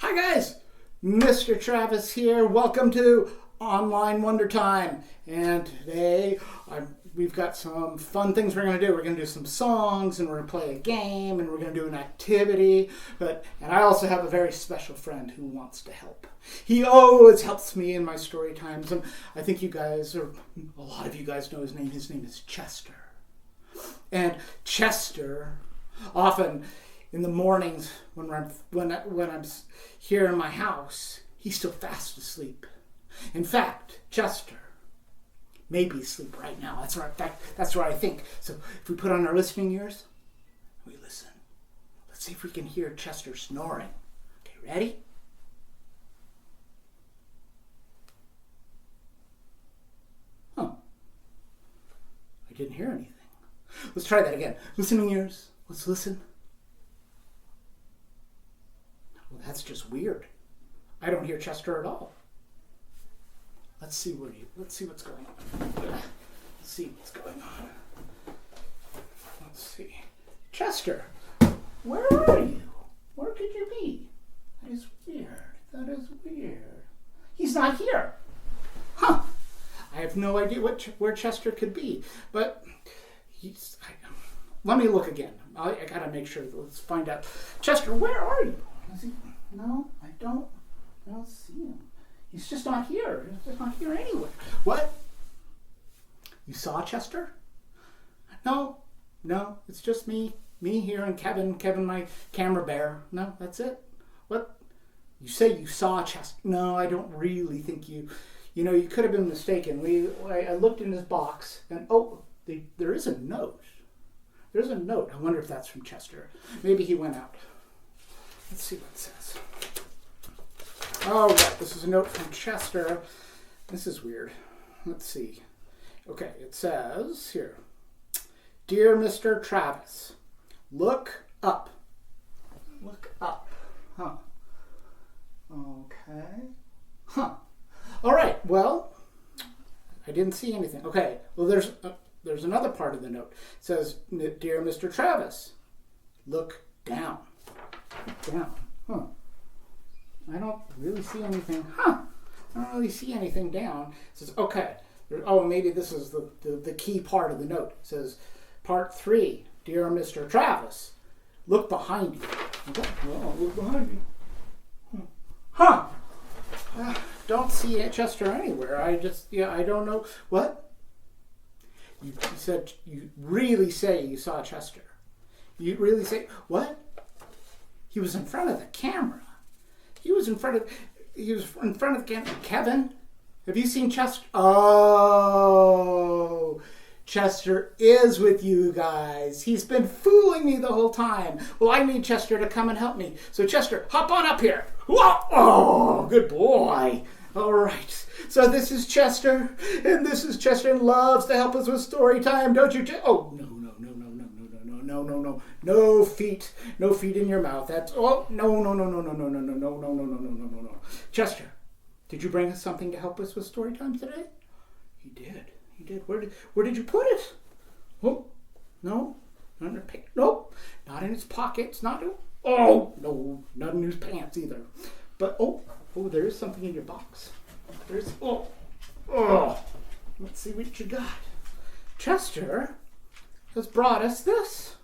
Hi guys, Mr. Travis here. Welcome to Online Wondertime. And today we've got some fun things we're going to do. We're going to do some songs and we're going to play a game and we're going to do an activity. And I also have a very special friend who wants to help. He always helps me in my story times. And I think you guys, or a lot of you guys know his name. His name is Chester. And Chester often in the mornings when I'm here in my house, he's still fast asleep. In fact, Chester may be asleep right now. That's what I think. So if we put on our listening ears, we listen. Let's see if we can hear Chester snoring. Okay, ready? Huh. I didn't hear anything. Let's try that again. Listening ears. Let's listen. Well, that's just weird. I don't hear Chester at all. Let's see what's going on. Let's see what's going on. Let's see. Chester, where are you? Where could you be? That is weird. He's not here. Huh. I have no idea where Chester could be. But let me look again. I gotta make sure. Let's find out. Chester, where are you? No, I don't see him. He's just not here. He's just not here anywhere. What? You saw Chester? No, it's just me here and Kevin, my camera bear. No, that's it. What? You say you saw Chester? No, I don't really think you could have been mistaken. I looked in his box and there is a note. There's a note. I wonder if that's from Chester. Maybe he went out. Let's see what it says. All right, this is a note from Chester. This is weird. Let's see. Okay, it says here, Dear Mr. Travis, look up. Look up. Huh. Okay. Huh. All right, well, I didn't see anything. Okay, well, there's another part of the note. It says, Dear Mr. Travis, look down. Down. Huh. I don't really see anything. I don't really see anything down. It says, okay. Maybe this is the key part of the note. It says, Part 3, Dear Mr. Travis, look behind you. Okay. Well, look behind me. Don't see Chester anywhere. I don't know. What? You said, you really say you saw Chester. You really say, what? He was in front of the camera. He was in front of the camera. Kevin, have you seen Chester? Oh, Chester is with you guys. He's been fooling me the whole time. Well, I need Chester to come and help me. So Chester, hop on up here. Whoa! Oh, good boy. All right. So this is Chester, and this is Chester and loves to help us with story time, don't you? Oh, no. No feet in your mouth. That's no. Chester, did you bring us something to help us with story time today? He did. Where did you put it? Oh, no, not in her pants. Nope, not in his pockets. Not in his pants either. But there is something in your box. Let's see what you got. Chester has brought us this.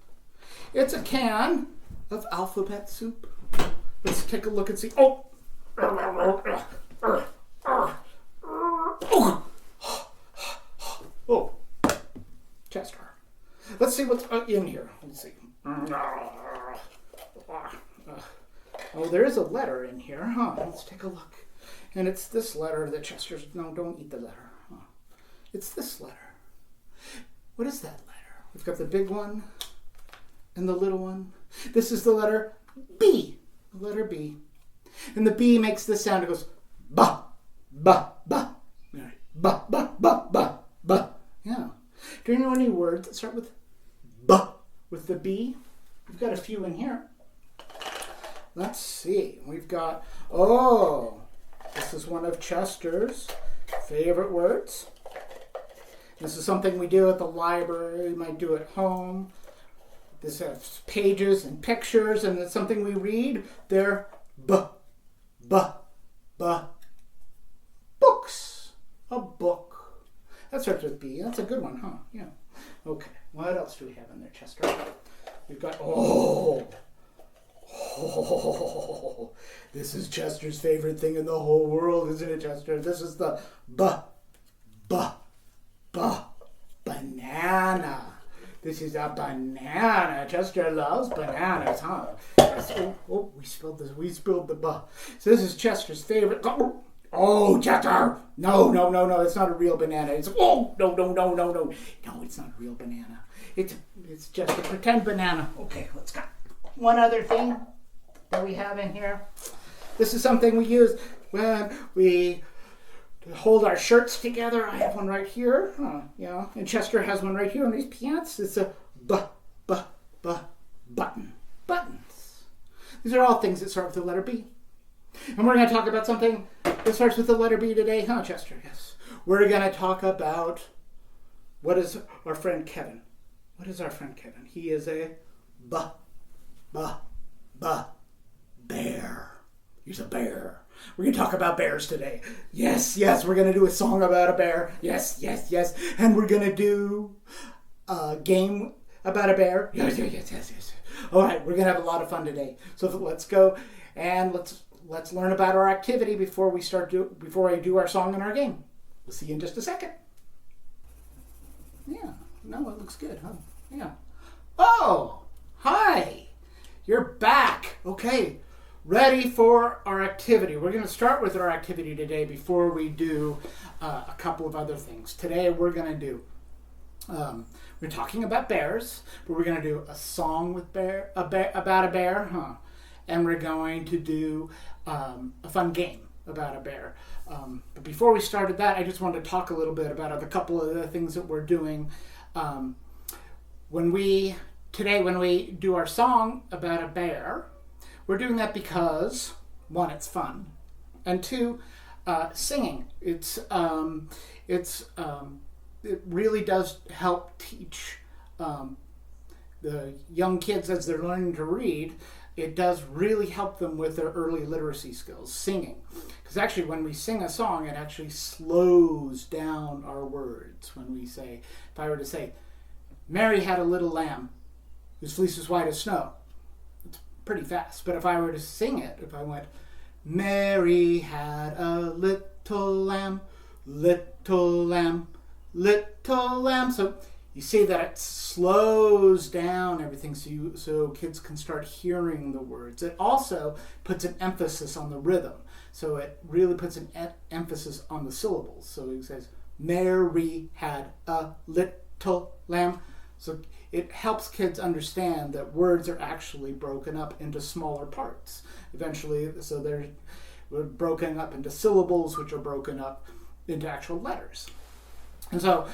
It's a can of alphabet soup. Let's take a look and see. Chester. Let's see what's in here. Let's see. There is a letter in here, huh? Let's take a look. And it's this letter that Chester's... No, don't eat the letter. Huh. It's this letter. What is that letter? We've got the big one and the little one. This is the letter B. The letter B. And the B makes this sound. It goes ba, ba, ba. Ba, ba, ba, ba, ba. Yeah. Do you know any words that start with ba, with the B? We've got a few in here. Let's see. We've got, this is one of Chester's favorite words. This is something we do at the library. We might do at home. This has pages and pictures, and it's something we read. They're books. A book. That starts with B. That's a good one, huh? Yeah. Okay. What else do we have in there, Chester? We've got, this is Chester's favorite thing in the whole world, isn't it, Chester? This is the banana. This is a banana. Chester loves bananas, huh? We spilled this. We spilled the So this is Chester's favorite. Oh, Chester! No. It's not a real banana. It's no. No, it's not a real banana. It's just a pretend banana. Okay, let's go. One other thing that we have in here. This is something we use when we hold our shirts together. I have one right here. And Chester has one right here on his pants. It's a button. Buttons. These are all things that start with the letter B. And we're going to talk about something that starts with the letter B today, huh, Chester? Yes. We're going to talk about what is our friend Kevin. What is our friend Kevin? He is a bear. He's a bear. We're going to talk about bears today. Yes. We're going to do a song about a bear. Yes. And we're going to do a game about a bear. Yes. All right, we're going to have a lot of fun today. So let's go and let's learn about our activity before I do our song and our game. We'll see you in just a second. Yeah. No, it looks good, huh? Yeah. Oh, hi. You're back. Okay. Ready for our activity. We're going to start with our activity today before we do a couple of other things. Today we're going to do, we're talking about bears, but we're going to do a song with about a bear, huh? And we're going to do a fun game about a bear. But before we started that, I just wanted to talk a little bit about a couple of the things that we're doing. When we do our song about a bear, we're doing that because, one, it's fun, and two, singing. It really does help teach the young kids as they're learning to read. It does really help them with their early literacy skills, singing. Because actually when we sing a song, it actually slows down our words. When we say, if I were to say, Mary had a little lamb whose fleece was white as snow, it's pretty fast. But if I were to sing it, if I went, Mary had a little lamb, little lamb, little lamb. So you see that it slows down everything so kids can start hearing the words. It also puts an emphasis on the rhythm. So it really puts an emphasis on the syllables. So it says, Mary had a little lamb. So it helps kids understand that words are actually broken up into smaller parts. Eventually, so they're broken up into syllables, which are broken up into actual letters. And so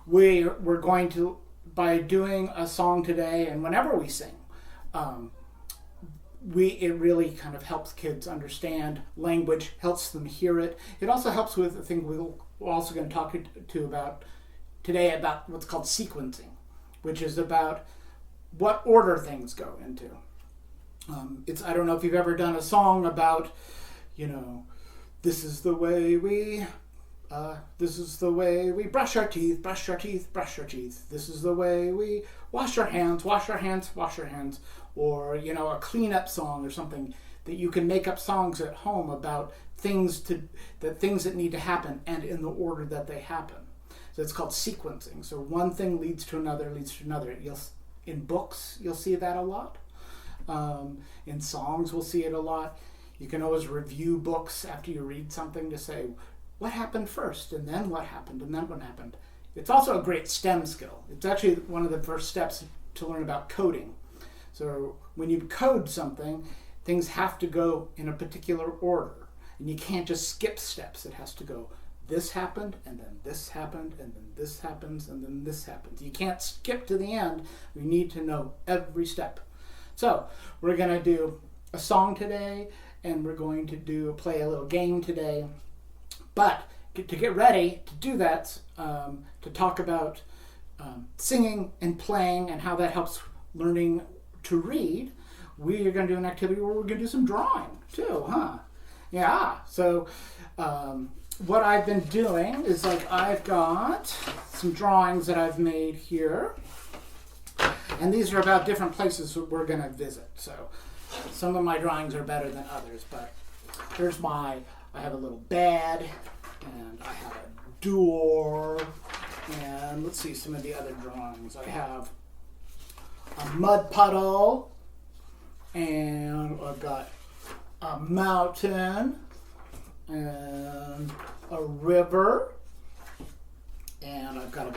we're going to, by doing a song today, and whenever we sing, it really kind of helps kids understand language, helps them hear it. It also helps with the thing we're also going to talk to about today about what's called sequencing, which is about what order things go into. I don't know if you've ever done a song about, this is the way we brush our teeth, brush our teeth, brush our teeth. This is the way we wash our hands, wash our hands, wash our hands. Or, a cleanup song or something that you can make up songs at home about things that need to happen and in the order that they happen. So it's called sequencing. So one thing leads to another, leads to another. In books, you'll see that a lot. In songs, we'll see it a lot. You can always review books after you read something to say, what happened first, and then what happened, and then what happened. It's also a great STEM skill. It's actually one of the first steps to learn about coding. So when you code something, things have to go in a particular order. And you can't just skip steps. It has to go, this happened, and then this happened, and then this happens, and then this happens. You can't skip to the end. We need to know every step. So we're going to do a song today, and we're going to play a little game today. But to get ready to do that, to talk about singing and playing and how that helps learning to read, we are going to do an activity where we're going to do some drawing too, huh? Yeah, so what I've been doing is like I've got some drawings that I've made here, and these are about different places that we're going to visit. So some of my drawings are better than others, but here's I have a little bed, and I have a door, and let's see some of the other drawings. I have a mud puddle, and I've got a mountain, and a river, and I've got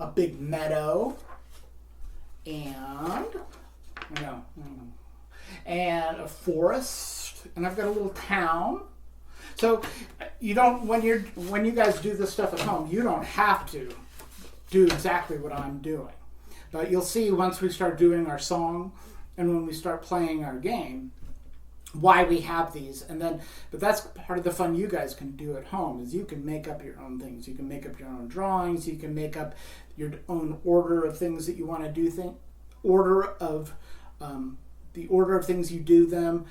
a big meadow, and and a forest, and I've got a little town. So you don't, when you guys do this stuff at home, you don't have to do exactly what I'm doing. But you'll see once we start doing our song and when we start playing our game, why we have these. But that's part of the fun you guys can do at home, is you can make up your own things. You can make up your own drawings. You can make up your own order of things that you want to do. The order of things you do them.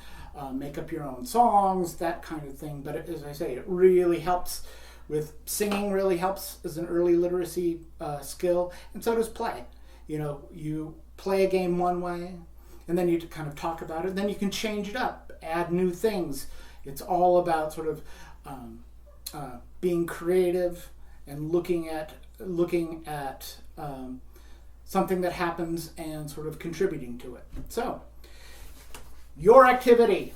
Make up your own songs, that kind of thing. But as I say, it really helps with singing. Really helps as an early literacy skill, and so does play. You play a game one way, and then you kind of talk about it. Then you can change it up, add new things. It's all about sort of being creative and looking at something that happens and sort of contributing to it. So, your activity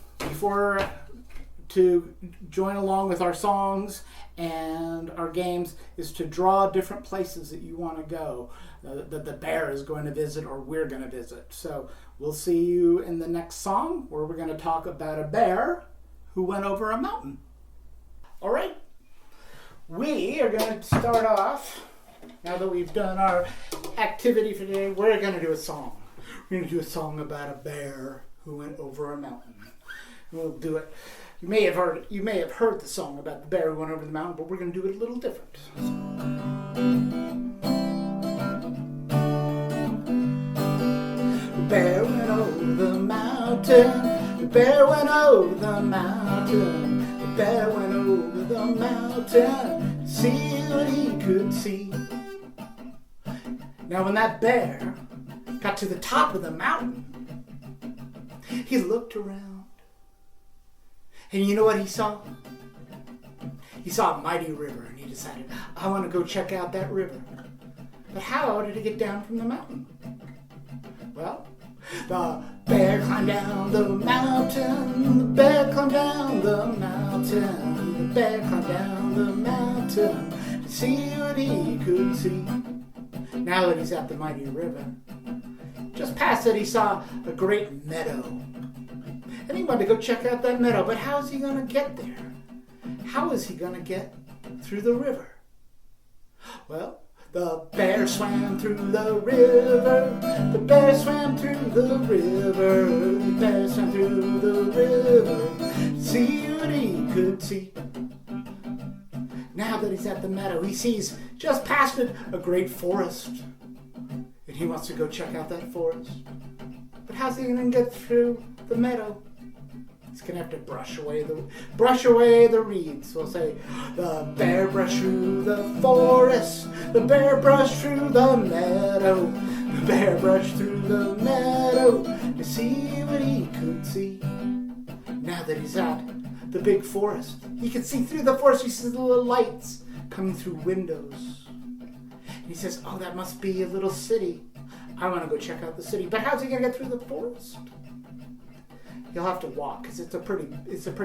to join along with our songs and our games is to draw different places that you want to go, that the bear is going to visit or we're going to visit. So we'll see you in the next song, where we're going to talk about a bear who went over a mountain. All right, we are going to start off, now that we've done our activity for today, we're going to do a song. We're going to do a song about a bear who went over a mountain. We'll do it. You may have heard the song about the bear who went over the mountain, but we're going to do it a little different. The bear went over the mountain. The bear went over the mountain. The bear went over the mountain to see what he could see. Now when that bear got to the top of the mountain, he looked around. And you know what he saw? He saw a mighty river, and he decided, I want to go check out that river. But how did he get down from the mountain? Well, the bear climbed down the mountain. The bear climbed down the mountain. The bear climbed down the mountain to see what he could see. Now that he's at the mighty river, just past it he saw a great meadow. And he wanted to go check out that meadow, but how is he going to get there? How is he going to get through the river? Well, the bear swam through the river. The bear swam through the river. The bear swam through the river to see what he could see. Now that he's at the meadow, he sees just past it a great forest. And he wants to go check out that forest. But how's he going to get through the meadow? He's going to have to brush away the reeds. We'll say, the bear brushed through the forest. The bear brushed through the meadow. The bear brushed through the meadow to see what he could see. Now that he's at the big forest, he can see through the forest. He sees the little lights coming through windows. And he says, oh, that must be a little city. I want to go check out the city. But how's he going to get through the forest? He'll have to walk, because it's a pretty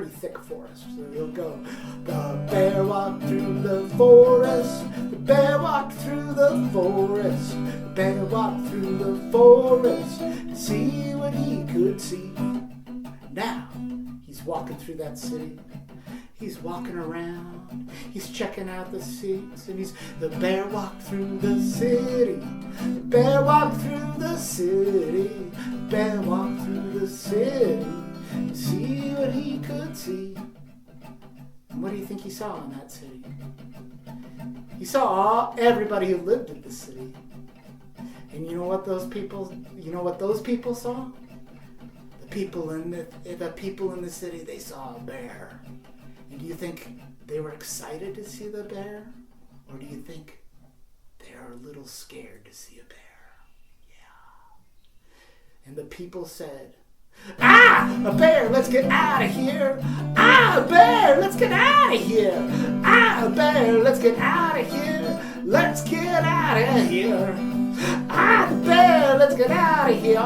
thick forest. So he'll go. The bear walked through the forest. The bear walked through the forest. The bear walked through the forest to see what he could see. Now he's walking through that city. He's walking around. He's checking out the seats, and the bear walked through the city. The bear walked through the city. The bear walked through the city to see what he could see. And what do you think he saw in that city? He saw everybody who lived in the city. And you know what those people saw? The the people in the city, they saw a bear. And do you think they were excited to see the bear? Or do you think they are a little scared to see a bear? Yeah. And the people said, "Ah, a bear, let's get out of here. Ah, a bear, let's get out of here. Ah, a bear, let's get out of here. Let's get out of here. Ah, the bear, let's get out of here.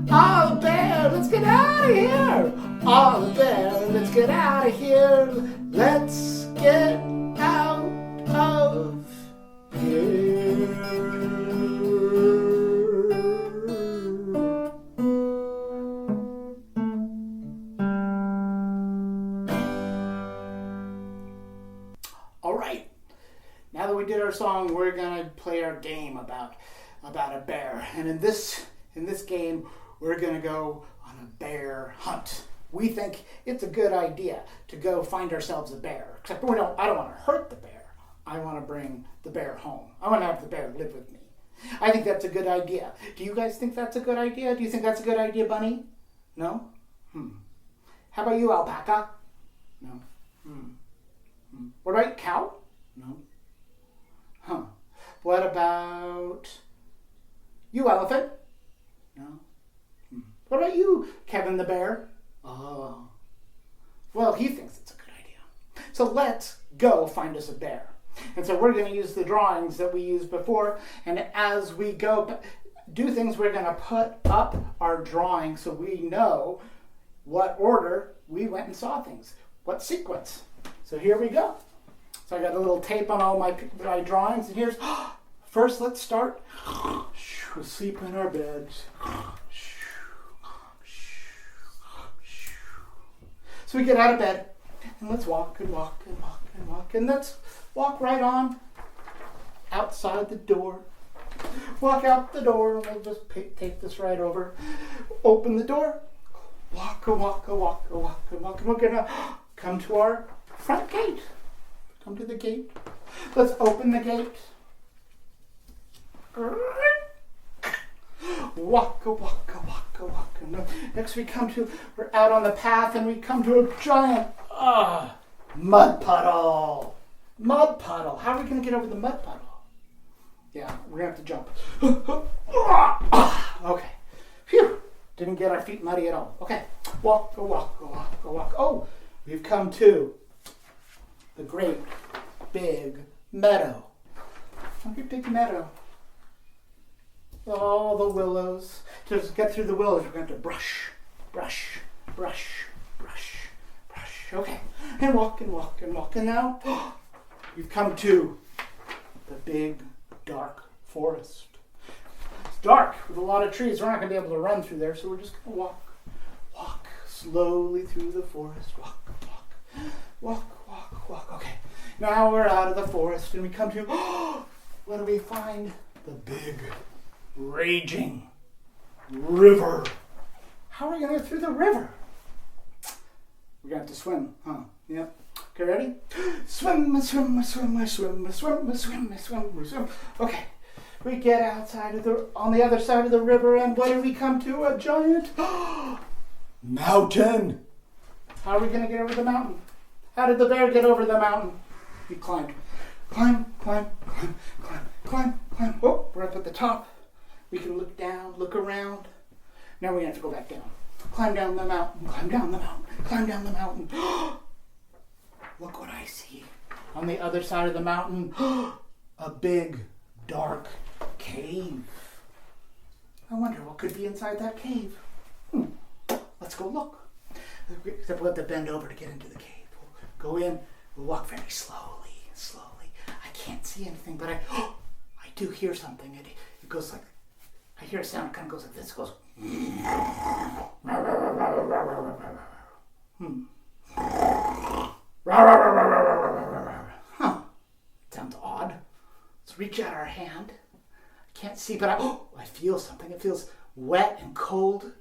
Ah, the bear, let's get out of here. Ah, the bear, let's get out of here. Let's get out of here." All right. Now that we did our song, we're gonna play our game about a bear. And in this game, we're gonna go on a bear hunt. We think it's a good idea to go find ourselves a bear. Except I don't want to hurt the bear. I want to bring the bear home. I want to have the bear live with me. I think that's a good idea. Do you guys think that's a good idea? Do you think that's a good idea, Bunny? No? How about you, alpaca? No. What about you, cow? No. Huh. What about you, elephant? No. What about you, Kevin the bear? Oh. Well, he thinks it's a good idea. So let's go find us a bear. And so we're going to use the drawings that we used before. And as we go do things, we're going to put up our drawing so we know what order we went and saw things. What sequence. So here we go. So I got a little tape on all my drawings. And here's, first let's start. Sleep in our beds. So we get out of bed, and let's walk and walk and walk and walk. And let's walk right on outside the door. Walk out the door, and we'll just take this right over. Open the door. Walk and walk and walk and walk and walk. And we're going to come to our front gate. Come to the gate. Let's open the gate. Walk, walk, walk, walk. And next we're out on the path and we come to a giant mud puddle. Mud puddle. How are we going to get over the mud puddle? Yeah, we're going to have to jump. Okay. Phew. Didn't get our feet muddy at all. Okay. Walk, go walk, go walk, go walk. Oh, we've come to the great big meadow. A great big meadow. All the willows. To get through the willows, we're going to brush, brush, brush, brush, brush. Okay. And walk and walk and walk. And now we've come to the big, dark forest. It's dark with a lot of trees. We're not going to be able to run through there, so we're just going to walk slowly through the forest. Walk. Okay. Now we're out of the forest and we come to, what do we find? The big, raging river. How are we going to get through the river? We're going to have to swim, huh? Yep. Okay, ready? Swim. Okay. We get on the other side of the river, and what do we come to? A giant mountain. How are we going to get over the mountain? How did the bear get over the mountain? He climbed. Climb. Oh, we're up at the top. We can look down, look around. Now we have to go back down. Climb down the mountain. Look what I see. On the other side of the mountain, a big, dark cave. I wonder what could be inside that cave. Let's go look. Except we'll have to bend over to get into the cave. We'll go in. We'll walk very slowly. I can't see anything, but I do hear something. It goes like, I hear a sound. It kind of goes like this. It goes. Huh. Sounds odd. Let's reach out our hand. I can't see, but I feel something. It feels wet and cold,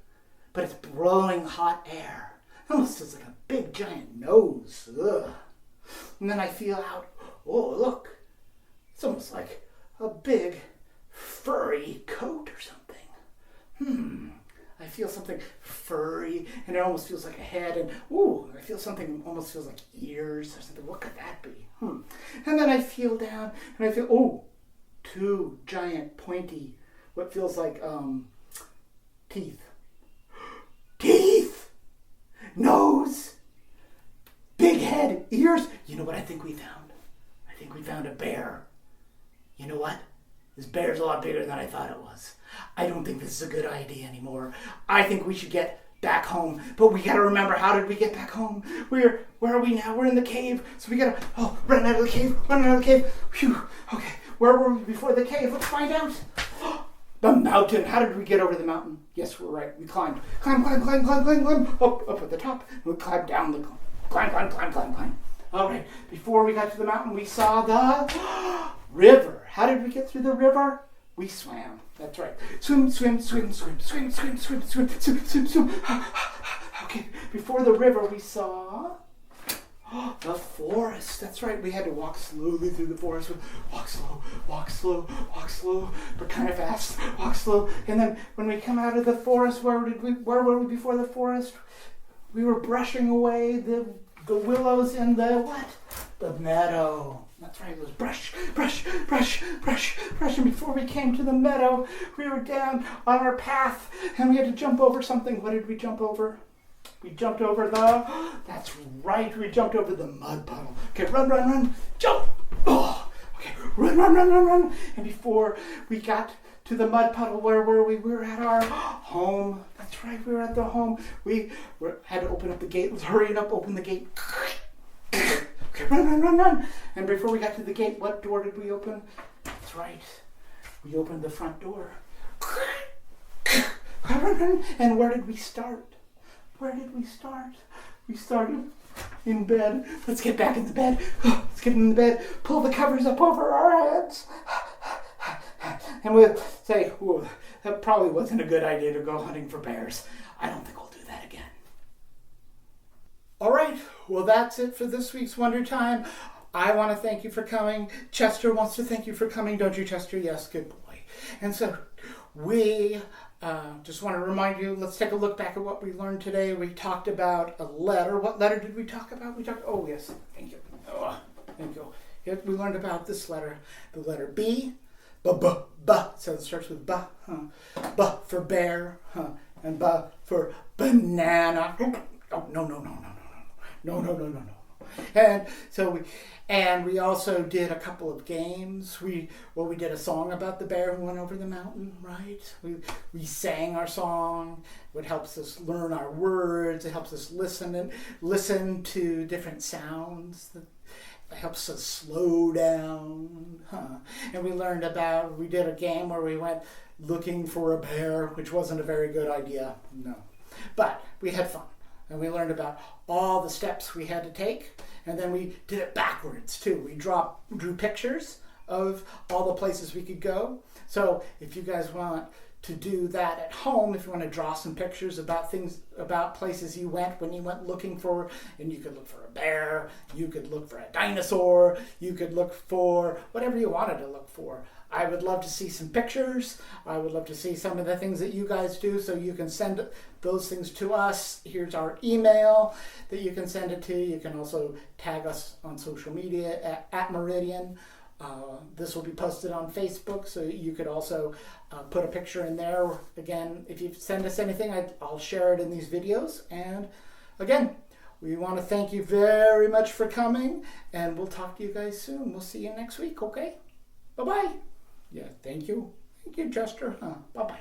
but it's blowing hot air. It almost feels like a big giant nose. Ugh. And then I feel out, oh, look. It's almost like a big furry coat or something. I feel something furry, and it almost feels like a head, and ooh, I feel something almost feels like ears or something. What could that be? And then I feel down, and I feel, oh, two giant pointy, what feels like teeth. Teeth! Nose! Big head, ears. You know what I think we found? I think we found a bear. You know what? This bear's a lot bigger than I thought it was. I don't think this is a good idea anymore. I think we should get back home. But we gotta remember, how did we get back home? Where are we now? We're in the cave. So we gotta, run out of the cave, Phew. Okay, where were we before the cave? Let's find out. The mountain. How did we get over the mountain? Yes, we're right. We climbed. Climb. Up at the top. We climbed down the climb. All right. Before we got to the mountain, we saw the river. How did we get through the river? We swam. That's right. Swim. Okay. Before the river, we saw the forest. That's right. We had to walk slowly through the forest. Walk slow, but kind of fast. Walk slow. And then when we come out of the forest, where were we before the forest? We were brushing away the willows in the what? The meadow. That's right. It was brush. And before we came to the meadow, we were down on our path, and we had to jump over something. What did we jump over? We jumped over that's right, we jumped over the mud puddle. Okay, run, jump! Oh, okay, run. And before we got to the mud puddle, where were we? We were at our home. That's right, we were at the home. We had to open up the gate. Let's hurry up, open the gate. Okay, run. And before we got to the gate, what door did we open? That's right, we opened the front door. Run. And where did we start? We started in bed. Let's get back in the bed. Let's get in the bed. Pull the covers up over our heads. And we'll say, ooh, that probably wasn't a good idea to go hunting for bears. I don't think we'll do that again. All right. Well, that's it for this week's Wonder Time. I want to thank you for coming. Chester wants to thank you for coming. Don't you, Chester? Yes, good boy. And so we just want to remind you, let's take a look back at what we learned today. We talked about a letter. What letter did we talk about? Oh, yes. Thank you. Thank you. Here, we learned about this letter, the letter B. B. So it starts with B. B for bear. And B for banana. Oh, no. And we also did a couple of games. We did a song about the bear who went over the mountain, right? We sang our song. It helps us learn our words. It helps us listen to different sounds. It helps us slow down. And we did a game where we went looking for a bear, which wasn't a very good idea. No. But we had fun. And we learned about all the steps we had to take. And then we did it backwards, too. We drew pictures of all the places we could go. So if you guys want to do that at home, if you want to draw some pictures about places you went when you went looking for, and you could look for a bear, you could look for a dinosaur, you could look for whatever you wanted to look for. I would love to see some pictures. I would love to see some of the things that you guys do, so you can send those things to us. Here's our email that you can send it to. You can also tag us on social media at Meridian. This will be posted on Facebook, so you could also put a picture in there. Again, if you send us anything, I'll share it in these videos. And again, we want to thank you very much for coming, and we'll talk to you guys soon. We'll see you next week, okay? Bye-bye. Yeah, thank you. Thank you, Chester. Bye-bye.